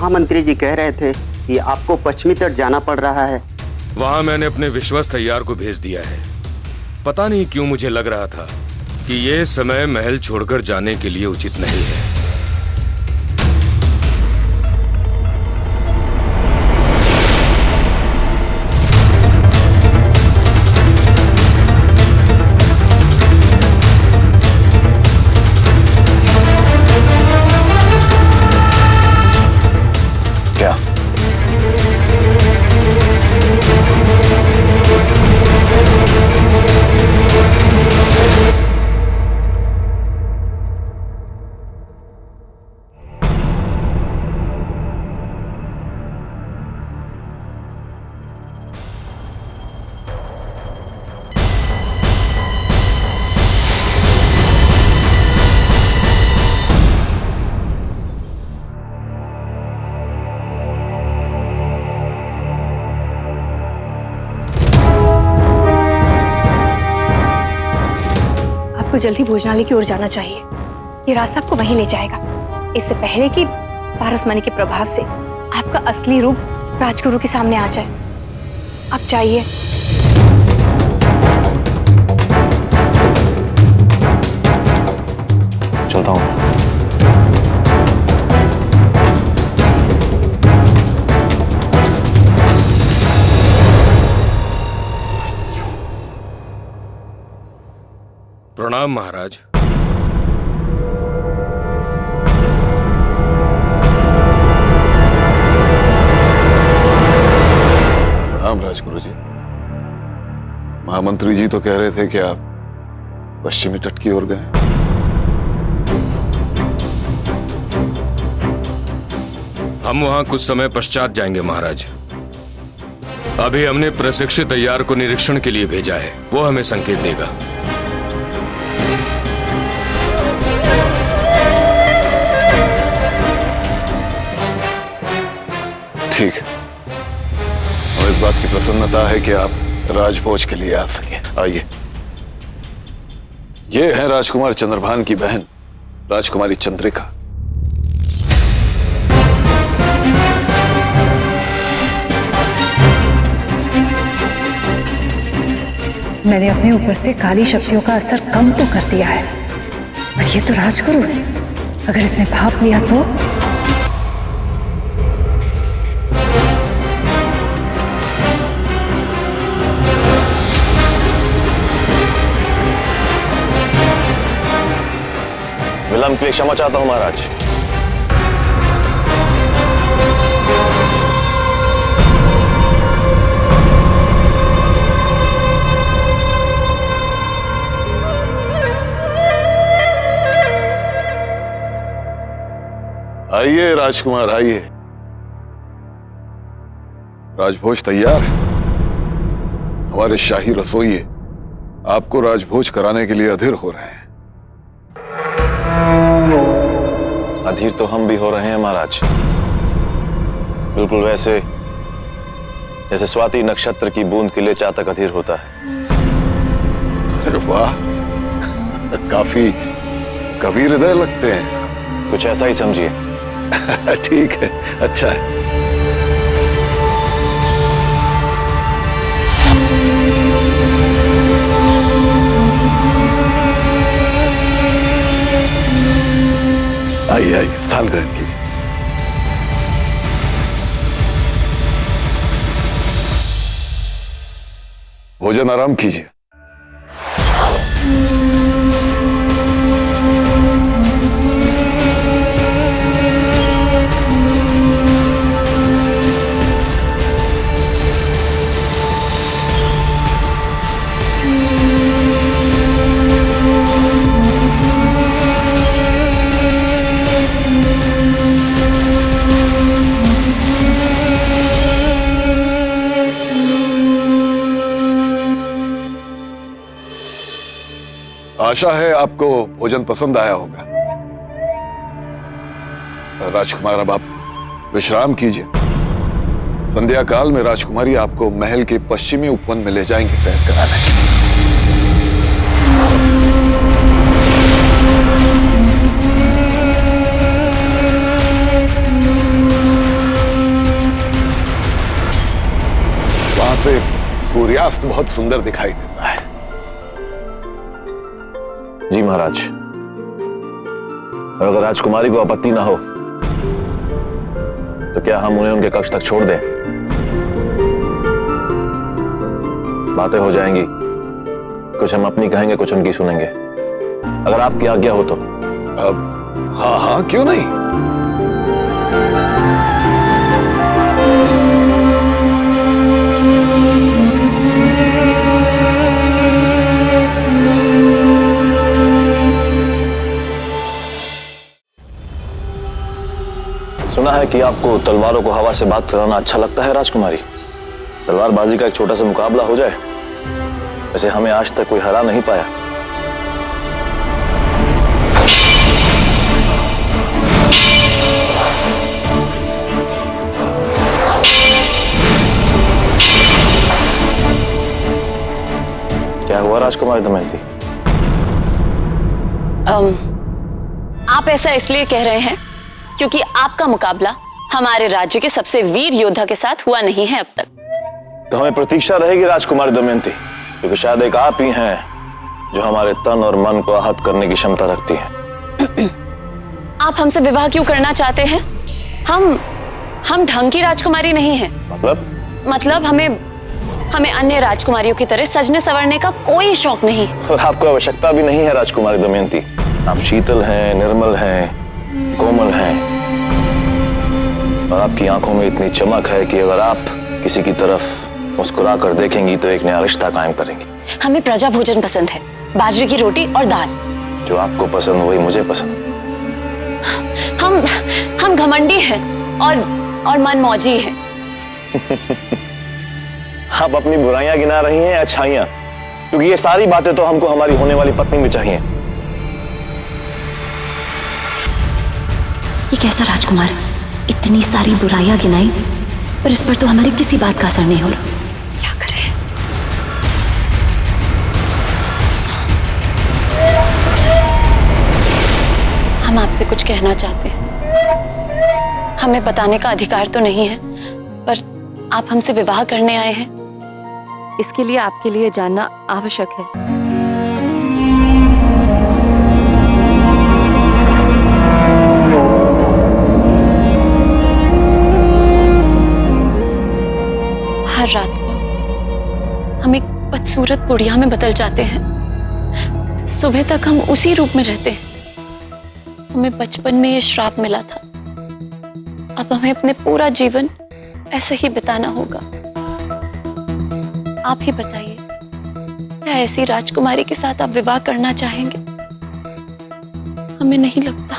महामंत्री जी कह रहे थे कि आपको पश्चिमी तट जाना पड़ रहा है। वहां मैंने अपने विश्वस्त तैयार को भेज दिया है। पता नहीं क्यों मुझे लग रहा था कि ये समय महल छोड़कर जाने के लिए उचित नहीं है। जल्दी भोजनालय की ओर जाना चाहिए। ये रास्ता आपको वहीं ले जाएगा, इससे पहले कि पारसमणि के प्रभाव से आपका असली रूप राजगुरु के सामने आ जाए। आप चाहिए। चलता हूँ। प्रणाम महाराज। प्रणाम राजगुरु जी। महामंत्री जी तो कह रहे थे कि आप पश्चिमी तट की ओर गए। हम वहां कुछ समय पश्चात जाएंगे महाराज। अभी हमने प्रशिक्षित तैयार को निरीक्षण के लिए भेजा है, वो हमें संकेत देगा। ठीक है, और इस बात की प्रसन्नता है कि आप राजभोज के लिए आ सके। आइए, ये है राजकुमार चंद्रभान की बहन राजकुमारी चंद्रिका। मैंने अपने ऊपर से काली शक्तियों का असर कम तो कर दिया है, पर ये तो राजगुरु है। अगर इसने भाप लिया तो विलंब के लिए क्षमा चाहता हूं महाराज। आइए राजकुमार, आइए। राजभोज तैयार है। हमारे शाही रसोइये आपको राजभोज कराने के लिए अधीर हो रहे हैं। अधीर तो हम भी हो रहे हैं महाराज, बिल्कुल वैसे जैसे स्वाति नक्षत्र की बूंद के लिए चातक अधीर होता है। अरे वाह, काफी कवि हृदय लगते हैं। कुछ ऐसा ही समझिए। ठीक है, अच्छा है। आइए आइए, साल ग्रहण कीजिए। भोजन आराम कीजिए। आशा है आपको भोजन पसंद आया होगा। राजकुमार, अब आप विश्राम कीजिए। संध्या काल में राजकुमारी आपको महल के पश्चिमी उपवन में ले जाएंगे सैर कराने। यहां से सूर्यास्त बहुत सुंदर दिखाई देता है। जी महाराज, अगर राजकुमारी को आपत्ति ना हो तो क्या हम उन्हें उनके कक्ष तक छोड़ दें? बातें हो जाएंगी, कुछ हम अपनी कहेंगे, कुछ उनकी सुनेंगे। अगर आपकी आज्ञा हो तो। हाँ हाँ, क्यों नहीं। सुना है कि आपको तलवारों को हवा से बात कराना अच्छा लगता है राजकुमारी। तलवारबाजी का एक छोटा सा मुकाबला हो जाए। वैसे हमें आज तक कोई हरा नहीं पाया। क्या हुआ राजकुमारी दमयंती? आप ऐसा इसलिए कह रहे हैं क्योंकि आपका मुकाबला हमारे राज्य के सबसे वीर योद्धा के साथ हुआ नहीं है अब तक। तो हमें प्रतीक्षा रहेगी राजकुमारी दमयंती, क्योंकि शायद एक आप ही हैं जो हमारे तन और मन को आहत करने की क्षमता रखती हैं। आप हमसे विवाह क्यों करना चाहते हैं? हम ढंग की राजकुमारी नहीं हैं। मतलब हमें अन्य राजकुमारियों की तरह सजने संवरने का कोई शौक नहीं। और आपको आवश्यकता भी नहीं है राजकुमारी दमयंती। आप शीतल हैं, निर्मल हैं, कोमल हैं, और आपकी आंखों में इतनी चमक है कि अगर आप किसी की तरफ मुस्कुरा कर देखेंगी तो एक नया रिश्ता कायम करेंगी। हमें प्रजा भोजन पसंद है, बाजरे की रोटी और दाल। जो आपको पसंद वही मुझे पसंद। हम घमंडी हैं और मनमौजी हैं। आप अपनी बुराइयां गिना रही हैं या अच्छाइयां? क्योंकि ये सारी बातें तो हमको हमारी होने वाली पत्नी में चाहिए। ये कैसा राजकुमार, इतनी सारी बुराइयां गिनाई पर इस पर तो हमारी किसी बात का असर नहीं हो रहा। क्या करें? हम आपसे कुछ कहना चाहते हैं। हमें बताने का अधिकार तो नहीं है, पर आप हमसे विवाह करने आए हैं, इसके लिए आपके लिए जानना आवश्यक है। हर रात को हम एक बदसूरत बुढ़िया में बदल जाते हैं। सुबह तक हम उसी रूप में रहते हैं। हमें बचपन में ये श्राप मिला था, अब हमें अपने पूरा जीवन ऐसे ही बिताना होगा। आप ही बताइए, क्या ऐसी राजकुमारी के साथ आप विवाह करना चाहेंगे? हमें नहीं लगता।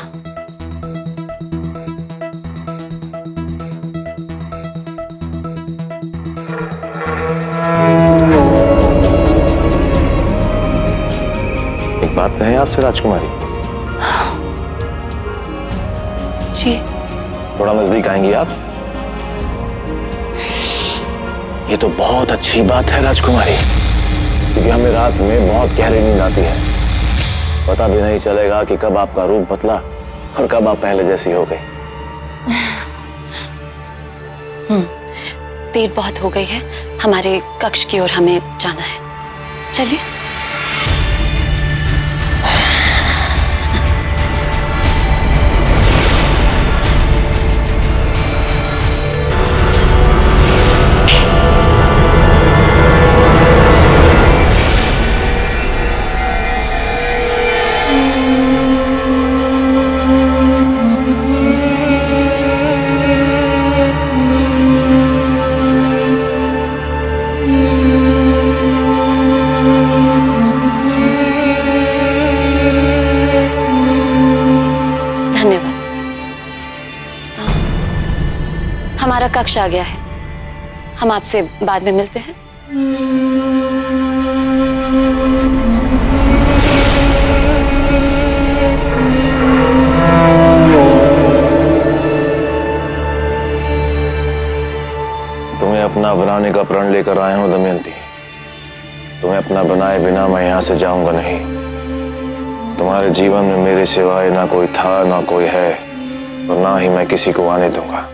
एक बात कहें आपसे राजकुमारी? जी। थोड़ा नजदीक आएंगी आप? ये तो बहुत अच्छी बात है राजकुमारी, क्योंकि हमें रात में बहुत गहरी नींद आती है। पता भी नहीं चलेगा कि कब आपका रूप बदला और कब आप पहले जैसी हो गई। देर बहुत हो गई है, हमारे कक्ष की ओर हमें जाना है। चलिए। हमारा कक्ष आ गया है, हम आपसे बाद में मिलते हैं। तुम्हें अपना बनाने का प्रण लेकर आया हूं दमयंती। तुम्हें अपना बनाए बिना मैं यहां से जाऊंगा नहीं। तुम्हारे जीवन में मेरे सिवाय ना कोई था, ना कोई है, और ना ही मैं किसी को आने दूंगा।